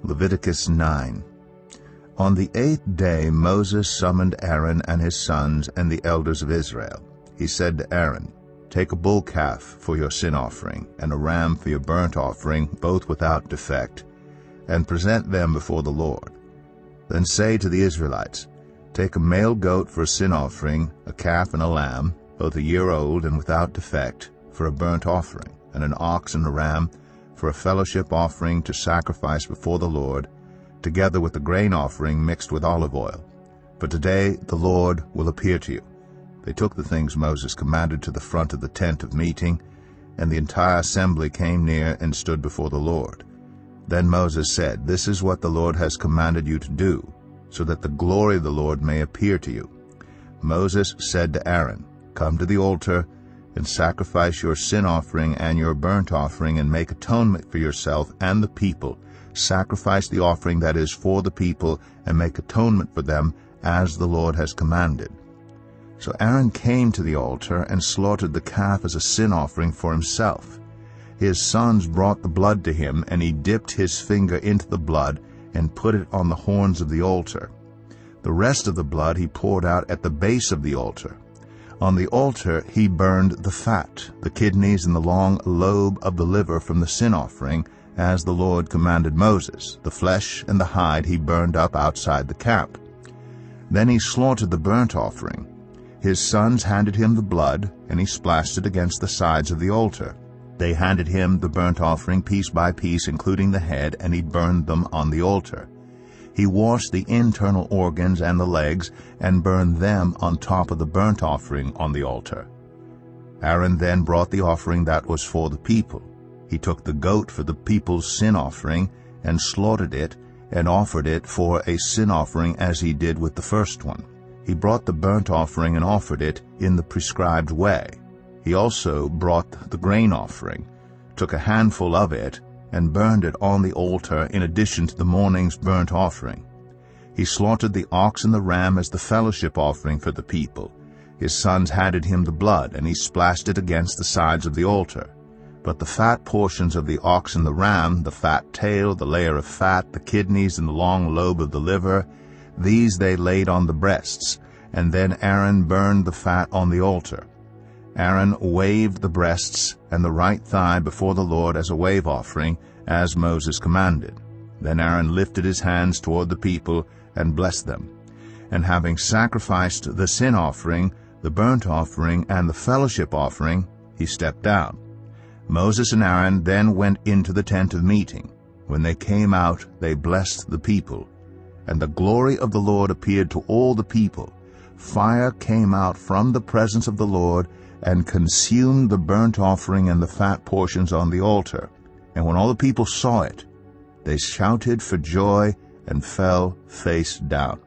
Leviticus 9. On the 8th day Moses summoned Aaron and his sons and the elders of Israel. He said to Aaron, "Take a bull calf for your sin offering, and a ram for your burnt offering, both without defect, and present them before the Lord. Then say to the Israelites, Take a male goat for a sin offering, a calf and a lamb, both a year old and without defect, for a burnt offering, and an ox and a ram for a fellowship offering to sacrifice before the Lord, together with the grain offering mixed with olive oil. For today the Lord will appear to you." They took the things Moses commanded to the front of the tent of meeting, and the entire assembly came near and stood before the Lord. Then Moses said, "This is what the Lord has commanded you to do, so that the glory of the Lord may appear to you." Moses said to Aaron, "Come to the altar and sacrifice your sin offering and your burnt offering, and make atonement for yourself and the people. Sacrifice the offering that is for the people, and make atonement for them, as the Lord has commanded." So Aaron came to the altar and slaughtered the calf as a sin offering for himself. His sons brought the blood to him, and he dipped his finger into the blood and put it on the horns of the altar. The rest of the blood he poured out at the base of the altar. On the altar he burned the fat, the kidneys and the long lobe of the liver from the sin offering, as the Lord commanded Moses. The flesh and the hide he burned up outside the camp. Then he slaughtered the burnt offering. His sons handed him the blood, and he splashed it against the sides of the altar. They handed him the burnt offering piece by piece, including the head, and he burned them on the altar. He washed the internal organs and the legs and burned them on top of the burnt offering on the altar. Aaron then brought the offering that was for the people. He took the goat for the people's sin offering and slaughtered it and offered it for a sin offering as he did with the first one. He brought the burnt offering and offered it in the prescribed way. He also brought the grain offering, took a handful of it, and burned it on the altar in addition to the morning's burnt offering. He slaughtered the ox and the ram as the fellowship offering for the people. His sons handed him the blood, and he splashed it against the sides of the altar. But the fat portions of the ox and the ram, the fat tail, the layer of fat, the kidneys, and the long lobe of the liver, these they laid on the breasts, and then Aaron burned the fat on the altar. Aaron waved the breasts and the right thigh before the Lord as a wave offering, as Moses commanded. Then Aaron lifted his hands toward the people and blessed them. And having sacrificed the sin offering, the burnt offering, and the fellowship offering, he stepped down. Moses and Aaron then went into the tent of meeting. When they came out, they blessed the people. And the glory of the Lord appeared to all the people. Fire came out from the presence of the Lord and consumed the burnt offering and the fat portions on the altar. And when all the people saw it, they shouted for joy and fell face down.